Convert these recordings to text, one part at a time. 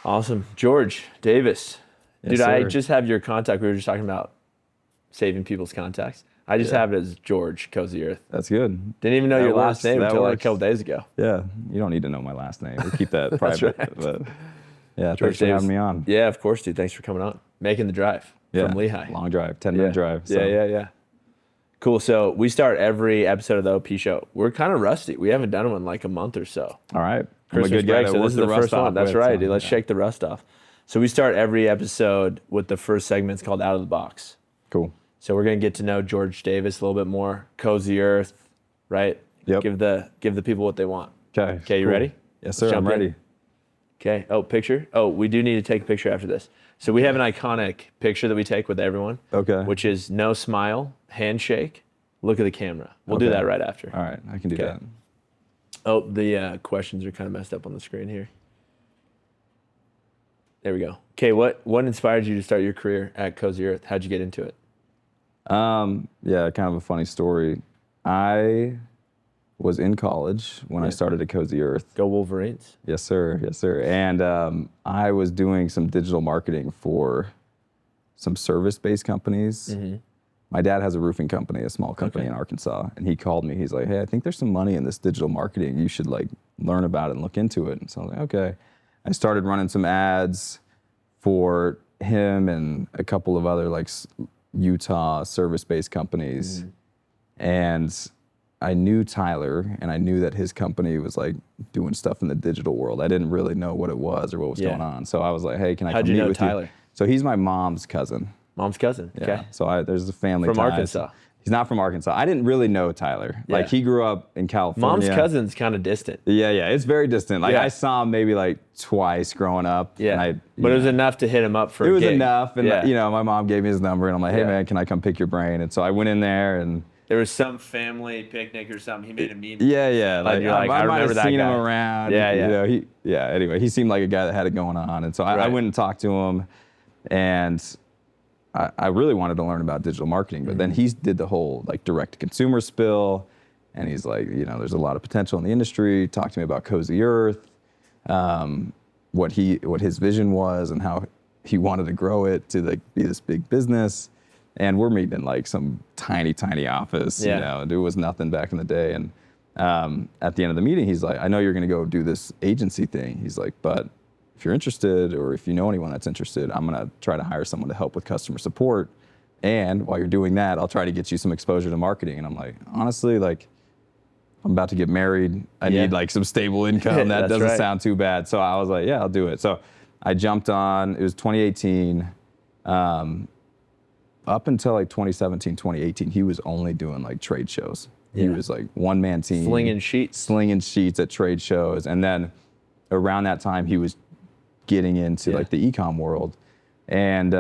Awesome. George Davis. Yes, Dude, sir. I just have your contact. We were just talking about saving people's contacts. I just have it as George Cozy Earth. That's good. Didn't even know That your last works. name That until like a works. couple days ago. Yeah, you don't need to know my last name. We'll keep that private. right. But yeah, George thanks for having me on. Yeah, of course, dude. Thanks for coming on. Making the drive from Lehigh. Long drive, 10-minute drive. So. Yeah. Cool. So we start every episode of the OP show. We're kind of rusty. We haven't done one in like a month or so. All right. Christmas I'm a good break, guy to so work this is the rust first one. off That's with, right, so, dude. Let's shake the rust off. So we start every episode with the first segment. It's called Out of the Box. Cool. So we're gonna get to know George Davis a little bit more. Cozy Earth, right? Yep. Give the people what they want. Okay. Okay, you cool. ready? Yes, sir. Let's I'm jump in. ready. Okay. Oh, picture. Oh, we do need to take a picture after this. So we have an iconic picture that we take with everyone. Okay. Which is no smile, handshake, look at the camera. We'll do that right after. All right. I can do that. Oh, the questions are kind of messed up on the screen here. There we go. Okay, what inspired you to start your career at Cozy Earth? How'd you get into it? Yeah, kind of a funny story. I was in college when I started at Cozy Earth. Go Wolverines. Yes, sir. Yes, sir. And I was doing some digital marketing for some service-based companies. Mm-hmm. My dad has a roofing company, a small company in Arkansas, and he called me. He's like, "Hey, I think there's some money in this digital marketing. You should like learn about it and look into it." And so I was like, "Okay." I started running some ads for him and a couple of other like Utah service-based companies, and I knew Tyler, and I knew that his company was like doing stuff in the digital world. I didn't really know what it was or what was going on. So I was like, "Hey, can I How'd come you meet know with Tyler? you?" So he's my mom's cousin. Mom's cousin. Yeah. Okay. So there's a family From ties. Arkansas. He's not from Arkansas. I didn't really know Tyler. Like Yeah. he grew up in California. Mom's cousin's kind of distant. Yeah, it's very distant. Like Yeah. I saw him maybe like twice growing up. Yeah. And But it was enough to hit him up for it a was gig. enough. And Yeah. you know, my mom gave me his number and I'm like, "Hey Yeah. man, can I come pick your brain?" And so I went in there and There was some family picnic or something. He made a mean. yeah. Like, you're like, I might remember have that seen guy. him around. Yeah. You know, anyway, he seemed like a guy that had it going on. And so I Right. went and talked to him, and I really wanted to learn about digital marketing, but then he did the whole like direct to consumer spill, and he's like, you know, there's a lot of potential in the industry. Talk to me about Cozy Earth, what his vision was, and how he wanted to grow it to like be this big business. And we're meeting in like some tiny office, you know, and it was nothing back in the day. And at the end of the meeting, he's like, "I know you're going to go do this agency thing." He's like, "But if you're interested, or if you know anyone that's interested, I'm going to try to hire someone to help with customer support. And while you're doing that, I'll try to get you some exposure to marketing." And I'm like, honestly, like, I'm about to get married. I need like some stable income. That doesn't sound too bad. So I was like, yeah, I'll do it. So I jumped on. It was 2018. Up until like 2017, 2018, he was only doing like trade shows. He was like one-man team. Slinging sheets at trade shows. And then around that time, he was getting into like the e-com world. And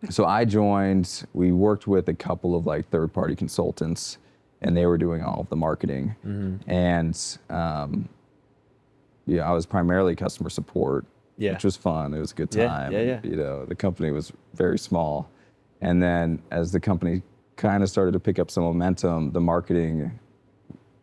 so I joined. We worked with a couple of like third-party consultants, and they were doing all of the marketing. And I was primarily customer support, which was fun. It was a good time. You know, the company was very small. And then as the company kind of started to pick up some momentum, the marketing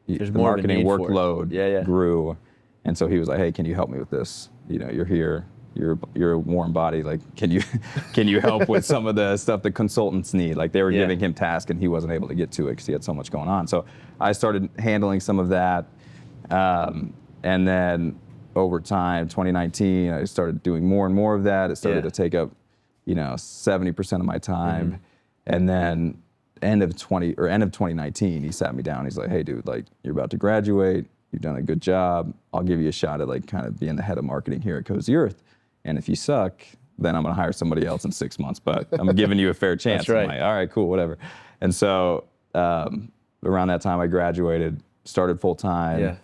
workload grew. And so he was like, "Hey, can you help me with this? You know, you're here. You're a warm body. Like, can you help with some of the stuff the consultants need?" Like they were giving him tasks and he wasn't able to get to it because he had so much going on. So I started handling some of that. And then over time, 2019, I started doing more and more of that. It started to take up, 70% of my time. And then end of 2019, he sat me down. He's like, "Hey dude, like you're about to graduate. You've done a good job. I'll give you a shot at like kind of being the head of marketing here at Cozy Earth. And if you suck, then I'm gonna hire somebody else in 6 months, but I'm giving you a fair chance." That's right. I'm like, "All right, cool, whatever." And so around that time I graduated, started full time.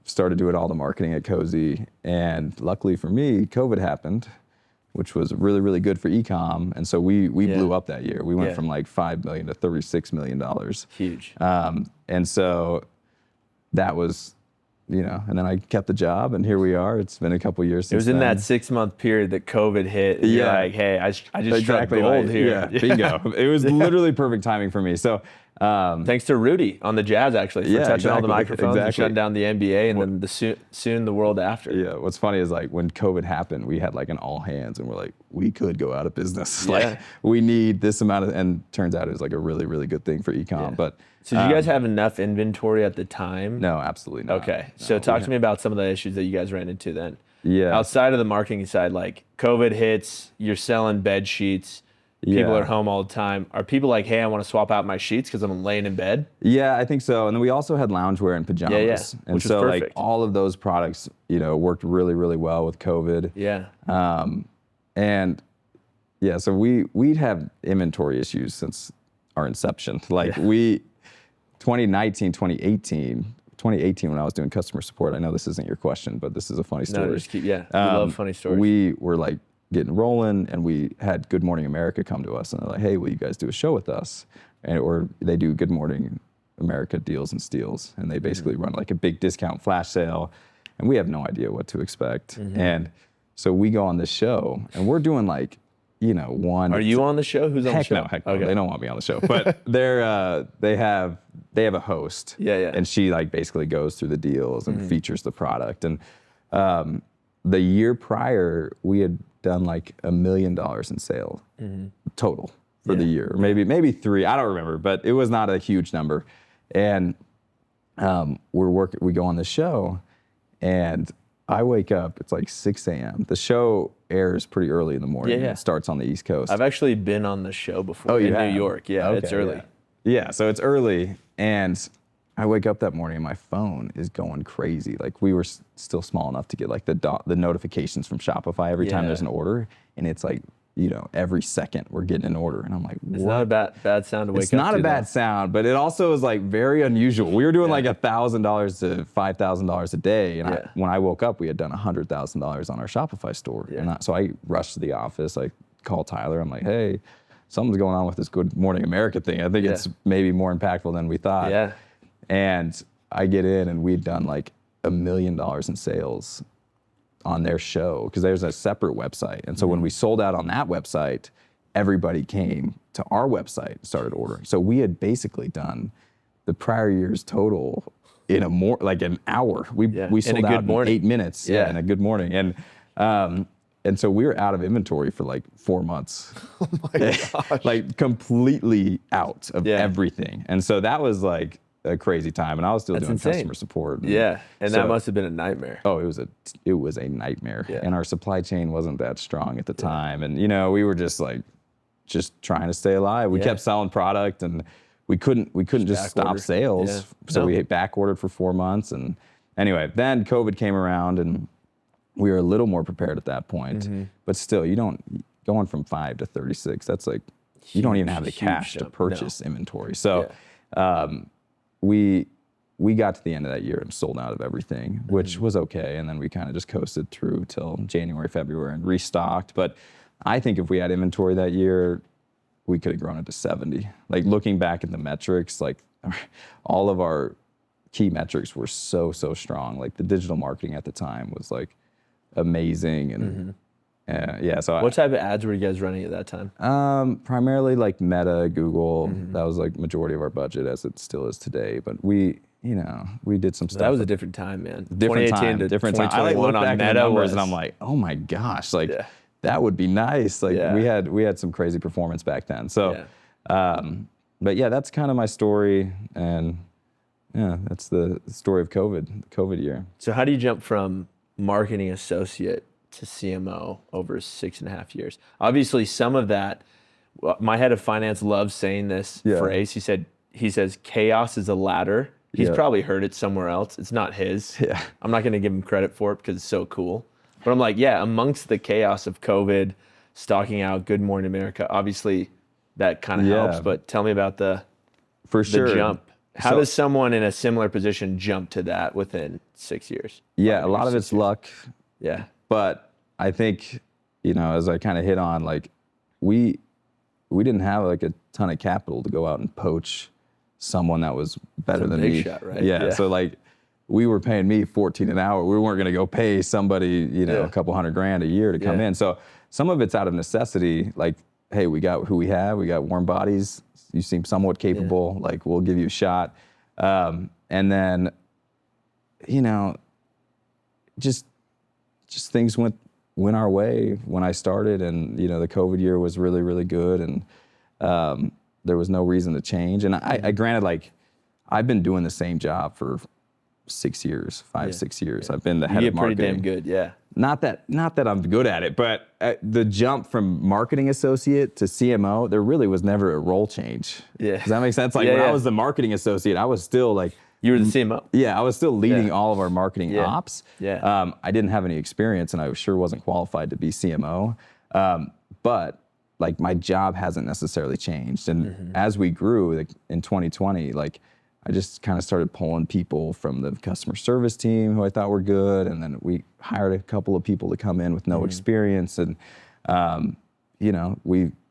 Started doing all the marketing at Cozy, and luckily for me, COVID happened, which was really, really good for e-com. And so we blew up that year. We went from like $5 million to $36 million. Huge. And so that was, and then I kept the job, and here we are. It's been a couple years since It was in then. that 6-month period that COVID hit. And you're like, "Hey, I just struck gold here." Yeah, bingo. It was literally perfect timing for me. So Thanks to Rudy on the Jazz, actually, for touching all the microphones and shutting down the NBA, and then soon the world after. Yeah, what's funny is like when COVID happened, we had like an all hands, and we're like, we could go out of business. Yeah. Like we need this amount of, and turns out it was like a really, really good thing for e-com. Yeah. But so did you guys have enough inventory at the time? No, absolutely not. Okay, No, so talk to me about some of the issues that you guys ran into then. Yeah. Outside of the marketing side, like COVID hits, you're selling bed sheets. People are home all the time. Are people like, hey, I want to swap out my sheets because I'm laying in bed? Yeah, I think so. And then we also had loungewear and pajamas. Yeah. And Which so was perfect. like all of those products, worked really, really well with COVID. Yeah. And yeah, so we'd have inventory issues since our inception. Like 2019, 2018 when I was doing customer support, I know this isn't your question, but this is a funny story. No, just we love funny stories. We were like getting rolling, and we had Good Morning America come to us, and they're like, hey, will you guys do a show with us? Or they do Good Morning America deals and steals, and they basically run like a big discount flash sale, and we have no idea what to expect. And so we go on this show, and we're doing like, one. Are you on the show? Who's on the show? Heck no. Okay. They don't want me on the show. But they have a host. Yeah. And she like basically goes through the deals and features the product. And the year prior, we had done like $1 million in sales total for the year. Maybe 3, I don't remember, but it was not a huge number. And we go on the show, and I wake up, it's like 6 a.m. The show airs pretty early in the morning. Yeah. It starts on the East Coast. I've actually been on the show before in New York. Yeah, Okay, it's early. Yeah, so it's early, and I wake up that morning and my phone is going crazy. Like we were still small enough to get like the notifications from Shopify every time there's an order, and it's like, every second we're getting an order, and I'm like, what? It's not a bad sound to wake up to. It's not a bad sound, but it also is like very unusual. We were doing like $1,000 to $5,000 a day, and when I woke up, we had done $100,000 on our Shopify store. Yeah. And so I rushed to the office, I call Tyler, I'm like, hey, something's going on with this Good Morning America thing. I think it's maybe more impactful than we thought. Yeah. And I get in, and we'd done like $1 million in sales on their show, because there's a separate website. And so when we sold out on that website, everybody came to our website and started ordering. So we had basically done the prior year's total in an hour. We sold out in 8 minutes. Yeah, in a good morning. And so we were out of inventory for like 4 months. Oh my gosh. Like completely out of everything. And so that was like a crazy time, and I was still doing customer support. And that must have been a nightmare. Oh, it was a nightmare. Yeah. And our supply chain wasn't that strong at the time, and we were just trying to stay alive. We kept selling product, and we couldn't just stop sales. Yeah. So we back ordered for 4 months, and anyway, then COVID came around, and we were a little more prepared at that point. But still, going from 5 to 36, that's like you don't even have the cash to purchase inventory. So we got to the end of that year and sold out of everything, which was okay. And then we kind of just coasted through till January, February, and restocked. But I think if we had inventory that year, we could have grown it to 70. Like looking back at the metrics, like all of our key metrics were so strong. Like the digital marketing at the time was like amazing. And so what type of ads were you guys running at that time? Primarily like Meta, Google. That was like majority of our budget, as it still is today. But we did some stuff. That was a different time, man. Different 2018 to time. I like look back at the numbers and I'm like, oh my gosh, like that would be nice. Like we had some crazy performance back then. So, but yeah, that's kind of my story, and that's the story of COVID year. So how do you jump from marketing associate to CMO over 6.5 years? Obviously, some of that, my head of finance loves saying this phrase. He says, chaos is a ladder. He's probably heard it somewhere else. It's not his. Yeah. I'm not going to give him credit for it because it's so cool. But I'm like, amongst the chaos of COVID, stocking out Good Morning America, obviously that kind of helps. But tell me about the jump. How does someone in a similar position jump to that within 6 years? Yeah, a lot of it's luck. Yeah. But I think, as I kind of hit on, like we didn't have like a ton of capital to go out and poach someone that was better than me. Shot, right? Yeah. So like we were paying me $14 an hour. We weren't going to go pay somebody, a couple $100,000 a year to come in. So some of it's out of necessity. Like, hey, we got who we have. We got warm bodies. you seem somewhat capable. Like, we'll give you a shot. And then, you know, just things went our way when I started, and you know, the COVID year was really, really good, and there was no reason to change. And I granted, like, I've been doing the same job for 6 years, 6 years. I've been the head of marketing. You get pretty damn good, yeah. Not that I'm good at it, but the jump from marketing associate to CMO, there really was never a role change. Yeah. Does that make sense? Like, when I was the marketing associate, I was still like, you were the CMO. Yeah, I was still leading all of our marketing ops. Yeah. I didn't have any experience, and I sure wasn't qualified to be CMO. But like, my job hasn't necessarily changed. And as we grew, like in 2020, like, I just kind of started pulling people from the customer service team who I thought were good, and then we hired a couple of people to come in with no experience, and you know,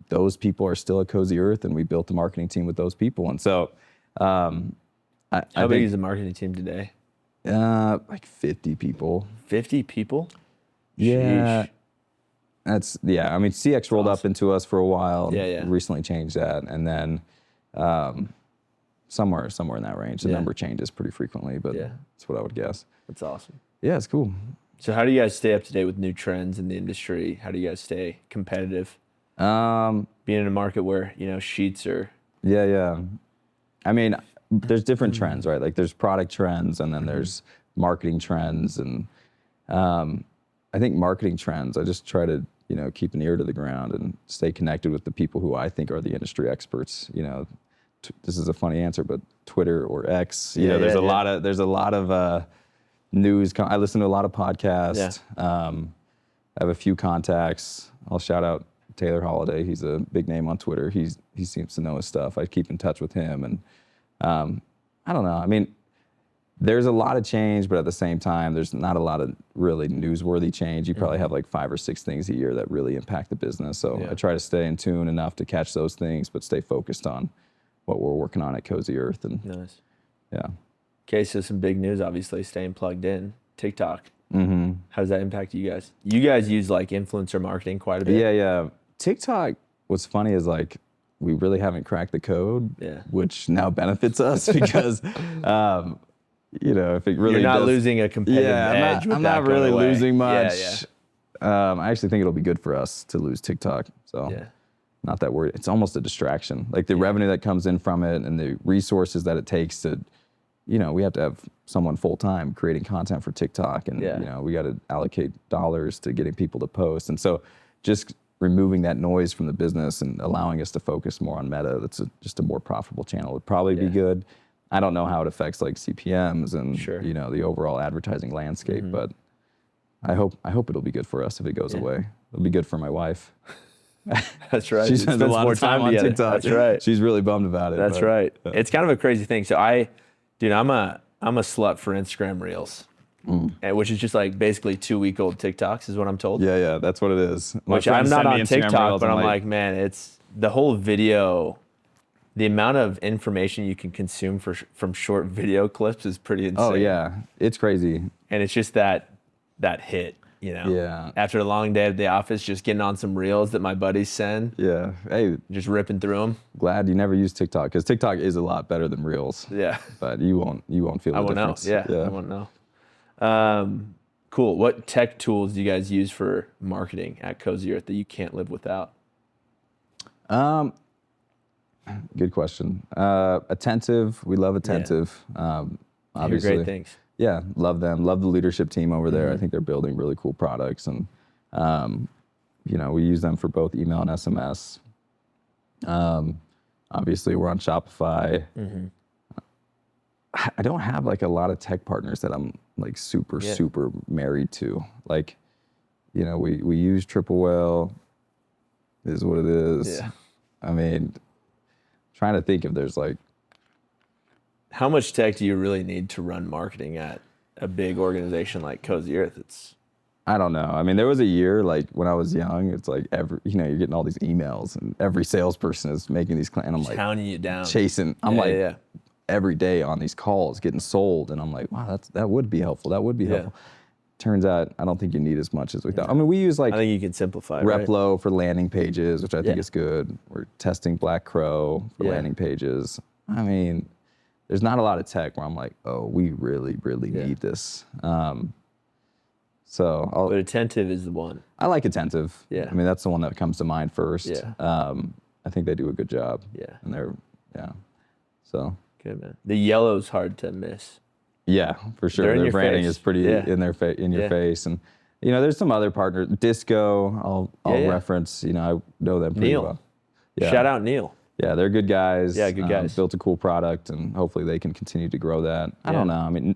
those people are still at Cozy Earth, and we built the marketing team with those people. And so, how big is the marketing team today? Like 50 people. 50 people? Yeah. Sheesh. I mean, CX rolled up into us for a while. Yeah. Recently changed that, and then somewhere in that range. The number changes pretty frequently, but that's what I would guess. That's awesome. Yeah, it's cool. So how do you guys stay up to date with new trends in the industry? How do you guys stay competitive? Being in a market where, you know, sheets are... Yeah. I mean, there's different trends, right? Like, there's product trends, and then there's marketing trends. And I think marketing trends, I just try to, you know, keep an ear to the ground and stay connected with the people who I think are the industry experts. You know, this is a funny answer, but Twitter or X, you know, there's a lot of news. I listen to a lot of podcasts. I have a few contacts. I'll shout out Taylor Holiday. He's a big name on Twitter. He seems to know his stuff. I keep in touch with him, and I don't know. I mean, there's a lot of change, but at the same time, there's not a lot of really newsworthy change. You probably have like 5 or 6 things a year that really impact the business. So I try to stay in tune enough to catch those things, but stay focused on what we're working on at Cozy Earth. And nice. Yeah. Okay, so some big news, obviously, staying plugged in. TikTok. How does that impact you guys? You guys use like influencer marketing quite a bit. Yeah. TikTok, what's funny is like, we really haven't cracked the code, which now benefits us because, you know, if it really You're not losing a competitive edge. I'm not really losing much. Yeah. I actually think it'll be good for us to lose TikTok. So not that worried. It's almost a distraction. Like, the revenue that comes in from it and the resources that it takes to, you know, we have to have someone full time creating content for TikTok, and you know, we got to allocate dollars to getting people to post. And so just removing that noise from the business and allowing us to focus more on Meta, that's just a more profitable channel, would probably be good. I don't know how it affects like CPMs and you know, the overall advertising landscape, but I hope it'll be good for us if it goes away. It'll be good for my wife. That's right. She spends a lot of time on TikTok. That's right. She's really bummed about it. That's right. It's kind of a crazy thing. So I'm a slut for Instagram Reels. Which is just like basically 2-week-old TikToks is what I'm told. Yeah, that's what it is. Which I'm not on TikTok, but I'm like, man, it's the whole video, the amount of information you can consume from short video clips is pretty insane. Oh yeah, it's crazy. And it's just that hit, you know? Yeah. After a long day at the office, just getting on some reels that my buddies send. Yeah. Hey, just ripping through them. Glad you never used TikTok, because TikTok is a lot better than Reels. Yeah. But you won't feel the difference. I won't know. Cool. What tech tools do you guys use for marketing at Cozy Earth that you can't live without? Good question. Attentive. We love Attentive. Obviously. Hear great things. Yeah, love them. Love the leadership team over there. I think they're building really cool products, and you know, we use them for both email and SMS. Obviously, we're on Shopify. I don't have like a lot of tech partners that I'm like super married to. Like, you know, we use Triple Whale. Is what it is. Yeah. I mean, trying to think if there's like. How much tech do you really need to run marketing at a big organization like Cozy Earth? I don't know. I mean, there was a year like when I was young, it's like you know, you're getting all these emails and every salesperson is making these and I'm like pounding you down, chasing. I'm every day on these calls getting sold, and I'm like, wow, that would be helpful. That would be helpful. turns out I don't think you need as much as we thought. I mean, we use like I think you can simplify it, right? Replo for landing pages, which I think is good. We're testing Black Crow for landing pages. I mean, there's not a lot of tech where I'm like, oh, we really, really need this. But Attentive is the one. I like Attentive. Yeah. I mean, that's the one that comes to mind first. Yeah. I think they do a good job. Yeah. And so. Good, man. The yellow's hard to miss. Yeah, for sure. They're in Their your branding face. is pretty in your face. And, there's some other partners. Disco, I'll reference. I know them pretty Neil. well. Yeah. Shout out Neil. Yeah, they're good guys. Yeah, good guys. Built a cool product, and hopefully they can continue to grow that. I don't know. I mean,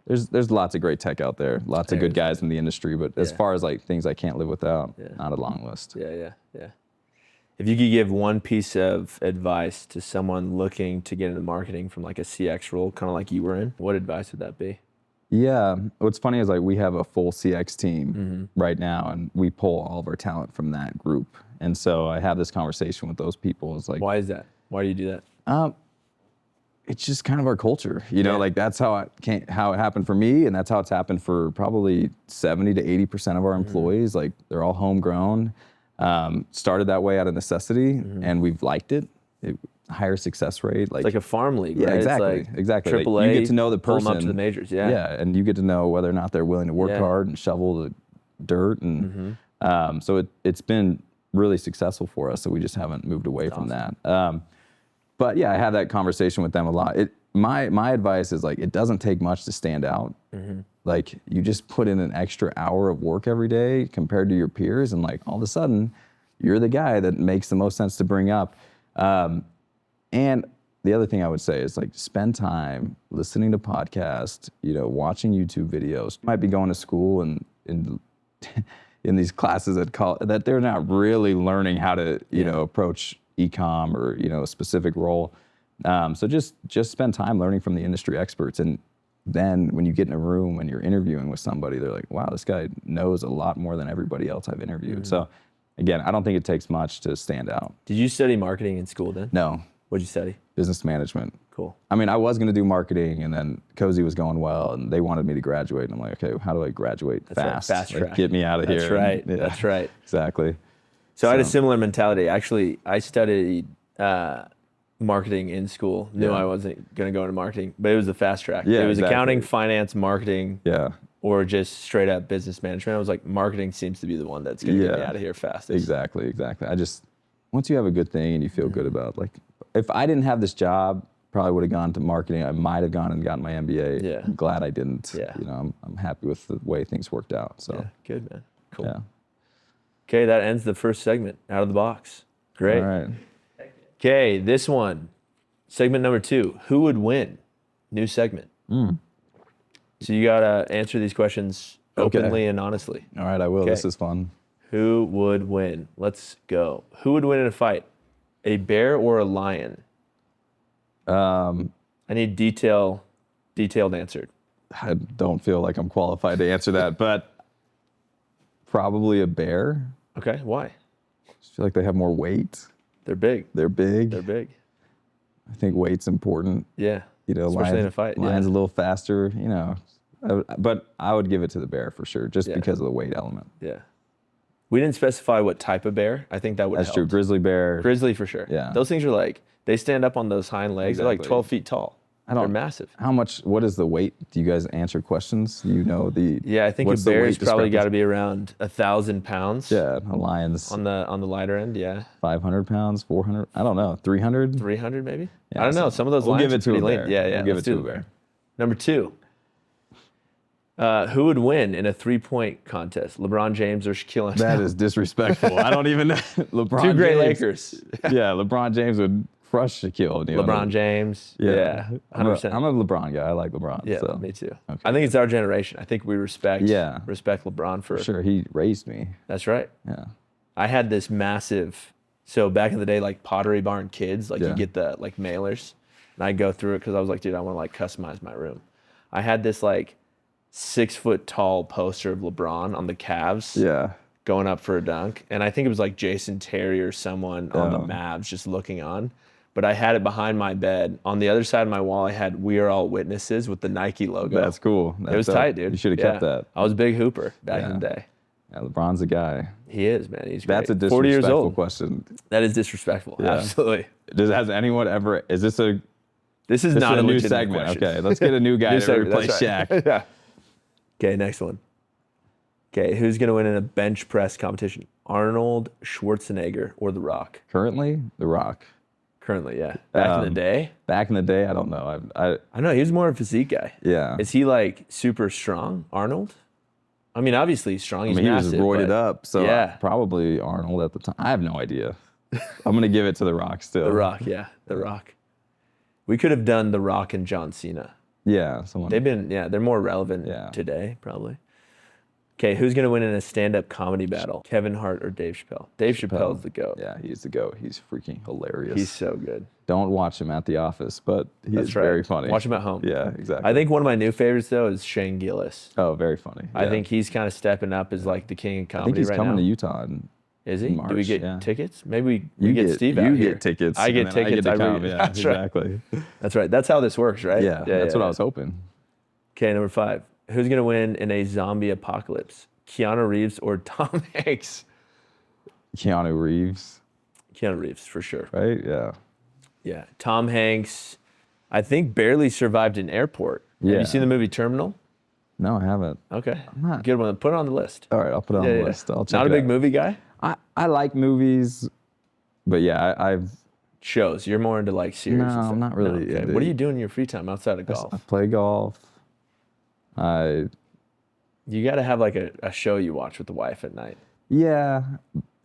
there's lots of great tech out there, lots of good guys in the industry, but as far as like things I can't live without, not a long list. Yeah. If you could give one piece of advice to someone looking to get into marketing from like a CX role, kind of like you were in, what advice would that be? Yeah, what's funny is like we have a full CX team right now, and we pull all of our talent from that group. And so I have this conversation with those people. It's like, why is that? Why do you do that? It's just kind of our culture, like that's how it happened for me, and that's how it's happened for probably 70 to 80% of our employees. Like they're all homegrown, started that way out of necessity, and we've liked it. Higher success rate, it's like a farm league, right? Exactly. AAA, like you get to know the person, pull them up to the majors, and you get to know whether or not they're willing to work hard and shovel the dirt, and so it's been really successful for us. So we just haven't moved away from that. But I have that conversation with them a lot. My advice is like, it doesn't take much to stand out. Like you just put in an extra hour of work every day compared to your peers, and like all of a sudden, you're the guy that makes the most sense to bring up. And the other thing I would say is like spend time listening to podcasts, watching YouTube videos. You might be going to school and in these classes that they're not really learning how to approach e-com or a specific role. So just spend time learning from the industry experts, and then when you get in a room and you're interviewing with somebody, they're like, wow, this guy knows a lot more than everybody else I've interviewed. So again, I don't think it takes much to stand out. Did you study marketing in school then? No. What'd you study? Business management. Cool. I mean, I was going to do marketing, and then Cozy was going well, and they wanted me to graduate. And I'm like, okay, how do I graduate fast? Right. Fast track. Get me out of here. That's right. That's right. Exactly. So I had a similar mentality. Actually, I studied marketing in school. Knew I wasn't going to go into marketing, but it was the fast track. Yeah, it was accounting, finance, marketing, or just straight up business management. I was like, marketing seems to be the one that's going to get me out of here fastest. Exactly. Once you have a good thing and you feel good about, like, if I didn't have this job, probably would have gone to marketing. I might have gone and gotten my MBA. Yeah. I'm glad I didn't. Yeah. I'm happy with the way things worked out. So good, man. Cool. Yeah. Okay, that ends the first segment out of the box. Great. All right. Okay, this one, segment number 2. Who would win? New segment. So you gotta answer these questions openly and honestly. All right, I will. Okay. This is fun. Who would win? Let's go. Who would win in a fight? A bear or a lion? I need detailed answered. I don't feel like I'm qualified to answer that, but probably a bear. Okay, why? I feel like they have more weight. They're big. They're big. They're big. I think weight's important. Yeah. Especially lions, in a fight. Lion's a little faster, but I would give it to the bear for sure, just because of the weight element. Yeah. We didn't specify what type of bear. I think that would help. That's true. Grizzly bear. Grizzly for sure. Yeah. Those things are like, they stand up on those hind legs. They're like 12 feet tall. They're massive. What is the weight? Do you guys answer questions? Yeah, I think a bear's probably got to be around 1,000 pounds. Yeah, a lion's on the lighter end. Yeah, 500 pounds, 400. I don't know, 300. 300 maybe. Yeah, I don't know. Some of those lions give it to are a pretty bear. lean. Yeah. We'll give it to a bear. Number 2. Who would win in a 3-point contest? LeBron James or Shaquille O'Neal? That is disrespectful. I don't even know. LeBron 2 great James. Lakers. Yeah, LeBron James would crush Shaquille O'Neal. LeBron James. Yeah. 100%. I'm a LeBron guy. I like LeBron. Yeah, so. me too. Okay. I think it's our generation. I think we respect LeBron for sure. He raised me. That's right. Yeah. I had this massive, so back in the day, like Pottery Barn Kids, like you get the like mailers, and I'd go through it because I was like, dude, I want to like customize my room. I had this like 6-foot tall poster of LeBron on the Cavs. Yeah. Going up for a dunk. And I think it was like Jason Terry or someone on the Mavs just looking on. but I had it behind my bed. On the other side of my wall, I had "We Are All Witnesses" with the Nike logo. That's cool. It was tight, dude. You should have kept that. I was a big hooper back in the day. Yeah, LeBron's a guy. He is, man. He's great. That's a 40 years disrespectful old. question. That is disrespectful. Yeah. Absolutely. Has anyone ever? Is this a? This is not a a new legitimate segment. question. Okay, let's get a new guy to segment, replace that's right. Shaq. Yeah. Okay, next one. Okay, who's gonna win in a bench press competition? Arnold Schwarzenegger or The Rock? Currently, The Rock. Currently, yeah. Back in the day? Back in the day, I don't know. I know, he was more of a physique guy. Yeah. Is he like super strong, Arnold? I mean, obviously he's strong. He's he massive, was roided up, so yeah. probably Arnold at the time. I have no idea. I'm going to give it to The Rock still. The Rock, yeah. The Rock. We could have done The Rock and John Cena. Yeah. They're more relevant today, probably. Okay, who's going to win in a stand-up comedy battle? Kevin Hart or Dave Chappelle? Dave Chappelle's the GOAT. Yeah, he's the GOAT. He's freaking hilarious. He's so good. Don't watch him at the office, but he's very funny. Watch him at home. Yeah, exactly. I think one of my new favorites, though, is Shane Gillis. Oh, very funny. I think he's kind of stepping up as like the king of comedy right now. I think he's coming to Utah. Is he? March, Do we get tickets? Maybe we you get Steve out here. You get tickets. I get tickets. I get to come. Yeah, That's exactly. Right. That's right. That's how this works, right? Yeah, that's what I was hoping. Okay, number 5. Who's going to win in a zombie apocalypse? Keanu Reeves or Tom Hanks? Keanu Reeves. Keanu Reeves, for sure. Right? Yeah. Yeah. Tom Hanks, I think, barely survived an airport. Yeah. Have you seen the movie Terminal? No, I haven't. Okay. I'm not. Good one. Put it on the list. All right, I'll put it on the list. I'll check Not it a big out. movie guy? I like movies, but yeah, I've... Shows. You're more into like series and stuff. I'm not really Okay. into... What do you do in your free time outside of golf? I play golf. You got to have like a show you watch with the wife at night. Yeah.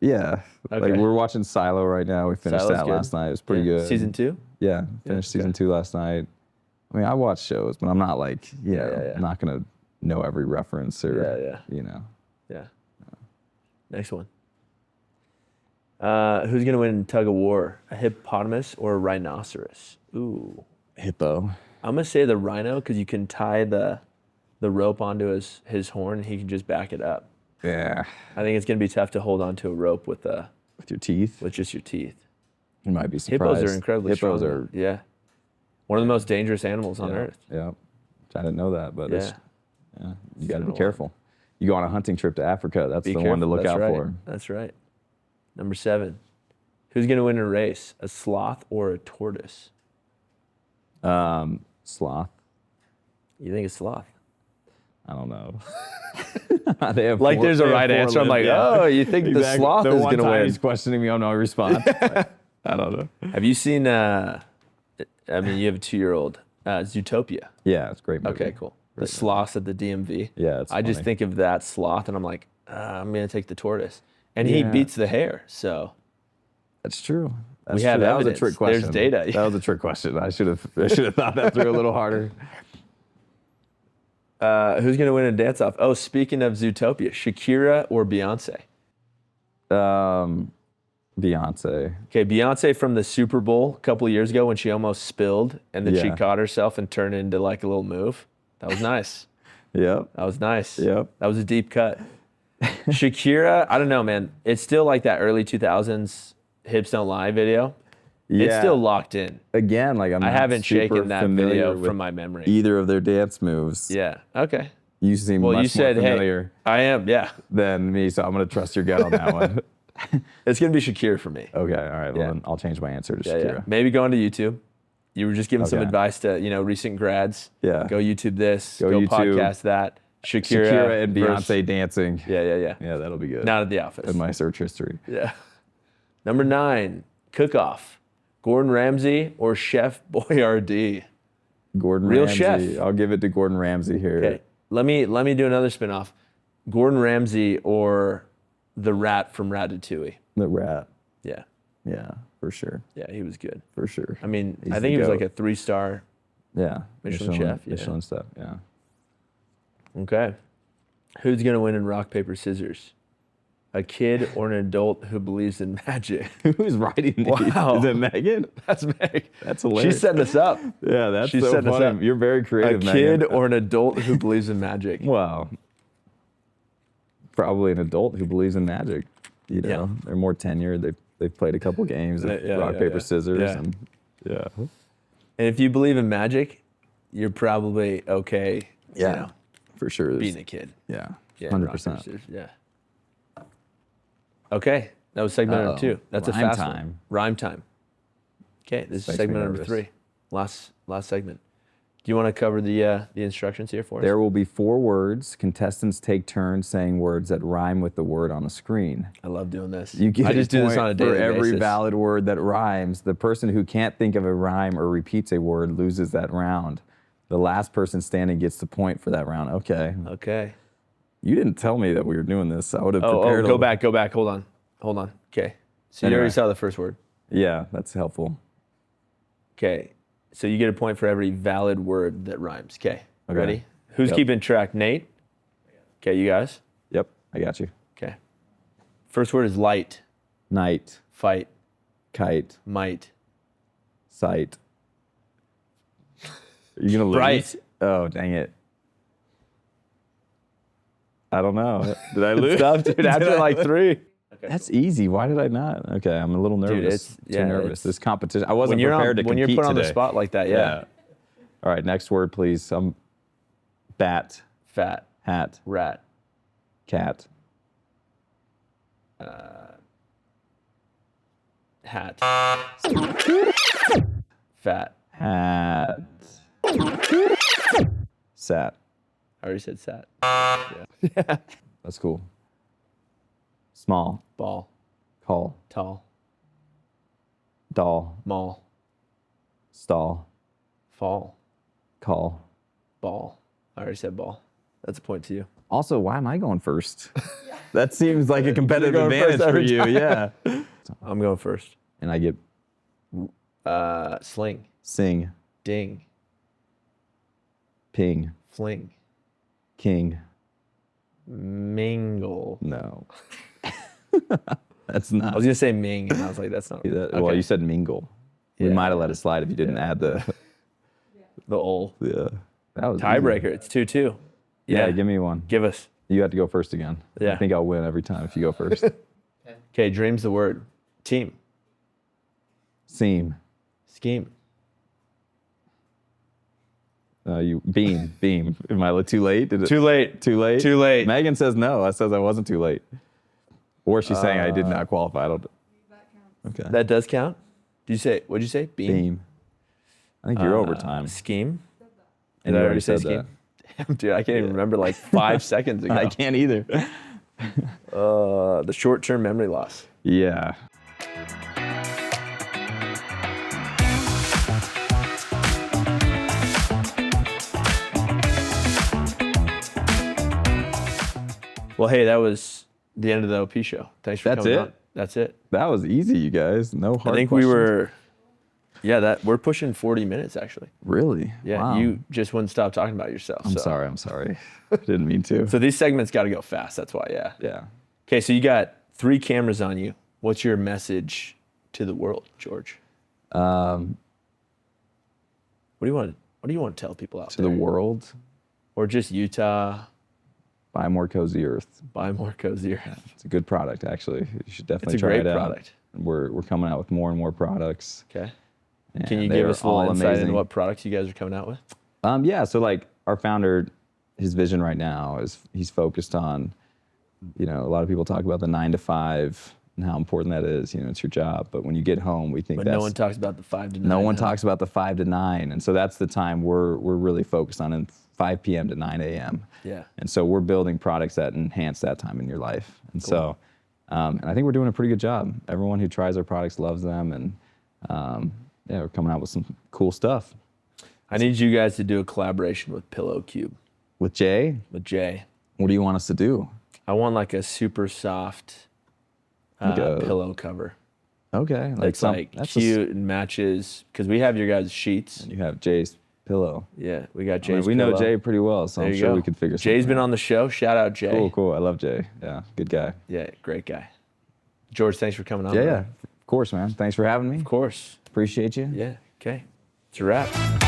Okay. Like we're watching Silo right now. We finished Silo's that good. last night. It was pretty good. Season 2? Yeah, finished season 2 last night. I mean, I watch shows, but I'm not like, I'm not going to know every reference or, you know. Yeah. Next one. Who's going to win tug of war? A hippopotamus or a rhinoceros? Ooh. Hippo. I'm going to say the rhino because you can tie the rope onto his horn and he can just back it up. Yeah. I think it's going to be tough to hold onto a rope with your teeth? With just your teeth. You might be surprised. Hippos are incredibly strong. Hippos are... Yeah. One of the most dangerous animals on Earth. Yeah. I didn't know that, but you got to be So, careful. You go on a hunting trip to Africa, that's the one to look out for. That's right. Number 7. Who's going to win a race? A sloth or a tortoise? Sloth. You think a sloth? I don't know. They have like there's a right answer. I'm like, oh, you think the sloth is going to win? He's questioning me on my response. I don't know. Have you seen, I mean, you have a 2-year-old, Zootopia. Yeah, it's a great movie. Okay, cool. The sloths at the DMV. Yeah, it's I just funny. think of that sloth and I'm like, I'm going to take the tortoise. And he beats the hare, so. That's true. We have that was a evidence. trick question. There's data. That was a trick question. I should have thought that through a little harder. Who's going to win a dance-off? Oh, speaking of Zootopia, Shakira or Beyonce? Beyonce. Okay, Beyonce from the Super Bowl a couple of years ago when she almost spilled and then she caught herself and turned into like a little move. That was nice. Yep. That was nice. Yep. That was a deep cut. Shakira, I don't know, man. It's still like that early 2000s Hips Don't Lie video. Yeah. It's still locked in. Again, like I haven't shaken that video from my memory. Either of their dance moves. Yeah. Okay. You seem Well, much you said, more familiar hey, I am, yeah. than me, so I'm going to trust your gut on that one. It's going to be Shakira for me. Okay, all right. Well, then I'll change my answer to Shakira. Yeah. Maybe go onto YouTube. You were just giving some advice to, recent grads. Yeah. Go YouTube this. Go Go YouTube. podcast that. Shakira and Beyonce dancing. Yeah. Yeah, that'll be good. Not at the office. In my search history. Yeah. Number 9, cook-off. Gordon Ramsay or Chef Boyardee? Gordon Real Ramsay. chef. I'll give it to Gordon Ramsay here. Okay. Let me do another spin-off. Gordon Ramsay or the rat from Ratatouille? The rat. Yeah. Yeah, for sure. Yeah, he was good. For sure. I mean, He's I the think he was goat. like a 3-star. Yeah. Michelin chef, yeah. Michelin stuff, yeah. Okay. Who's going to win in rock, paper, scissors? A kid or an adult who believes in magic? Who's writing these? Wow. Is it Megan? That's Meg. That's hilarious. She's setting us up. Yeah, that's She's so setting us funny. up. You're very A creative, kid Megan. or an adult who believes in magic? Well, probably an adult who believes in magic. You know, they're more tenured. They've played a couple games of rock, paper, scissors. Yeah. And Yeah. And if you believe in magic, you're probably okay. Yeah. You know, For sure. being a kid. Yeah. Yeah. 100%. rock, paper, scissors, yeah. Okay. That was segment number 2. That's Rhyme a fast time. one. Rhyme time. Okay. This is segment number 3. Last segment. Do you want to cover the instructions here for us? There will be 4 words. Contestants take turns saying words that rhyme with the word on the screen. I love doing this. You get I just do this on a daily for every basis. valid word that rhymes. The person who can't think of a rhyme or repeats a word loses that round. The last person standing gets the point for that round. Okay. Okay. You didn't tell me that we were doing this. I would have prepared. Go back. Hold on. Okay. So you already saw the first word. Yeah, that's helpful. Okay. So you get a point for every valid word that rhymes. Okay. Ready? Who's keeping track? Nate? Okay, you guys? Yep, I got you. Okay. First word is light. Night. Fight. Kite. Might. Sight. Are you going to lose? Bright. Oh, dang it. I don't know. Did I lose? Tough, dude. After like 3. Okay, That's easy. Why did I not? Okay, I'm a little nervous. Too nervous. This competition. I wasn't prepared to compete when you're put on today. the spot like that, yeah. All right, next word, please. Bat. Fat. Hat. Rat. Cat. Hat. Fat. Hat. Sat. I already said sat. Yeah. That's cool. Small. Ball. Call. Tall. Doll. Mall. Stall. Fall. Call. Ball. I already said ball. That's a point to you. Also, why am I going first? That seems like a competitive You're going advantage first for every you. time. Yeah. I'm going first. And I get Sling. sing, Ding. ping, Fling. king. Mingle. No. That's not. I was going to say Ming, and I was like, that's not. Well, you said mingle. We Yeah. might have let it slide if you didn't add the. The ol. Yeah. That was Tiebreaker. easy. It's 2-2. Yeah, give me one. Give us. You have to go first again. Yeah. I think I'll win every time if you go first. Okay, dream's the word. Team. Seam. Scheme. Beam. Am I too late? Too late. Too late? Too late. Megan says no. I says I wasn't too late. Or she's saying I did not qualify. I don't. Okay. That does count? What'd you say? Beam. I think you're overtime. Scheme. And Did you I already say said scheme? Damn, dude, I can't even remember like 5 seconds ago. I can't either. The short-term memory loss. Yeah. Well, hey, that was the end of the OP show. Thanks for coming on. That's it. That was easy, you guys. No hard I think questions. we're pushing 40 minutes actually. Really? Yeah, Wow. you just wouldn't stop talking about yourself. I'm sorry. Didn't mean to. So these segments got to go fast. That's why, yeah. Yeah. Okay, so you got 3 cameras on you. What's your message to the world, George? What do you want to tell people out To there? the world, Or just Utah? buy more Cozy Earth. Buy more Cozy Earth. It's a good product, actually. You should definitely It's a try great it out. product. We're coming out with more and more products. Okay. and Can you they give are us a little all insight amazing. into what products you guys are coming out with? Yeah, so like our founder, his vision right now is he's focused on, a lot of people talk about the 9 to 5 and how important that is. It's your job. But when you get home, we think But that's no one talks about the 5 to 9. no one talks about the 5 to 9. And so that's the time we're really focused on, in 5 p.m. to 9 a.m. Yeah. And so we're building products that enhance that time in your life. And so, and I think we're doing a pretty good job. Everyone who tries our products loves them. And we're coming out with some cool stuff. I need you guys to do a collaboration with Pillow Cube. With Jay, With Jay. what do you want us to do? I want like a super soft pillow cover. Okay. That's like cute and matches, because we have your guys' sheets. You have Jay's pillow. Yeah, we got I Jay's mean, we know pillow. Jay pretty well, so There I'm you sure go. we can figure something Jay's been out. on the show. Shout out Jay. Cool. I love Jay. Yeah, good guy. Yeah, great guy. George, thanks for coming on. Yeah, man. yeah. Of course, man. Thanks for having me. Of course. Appreciate you. Yeah, okay. It's a wrap.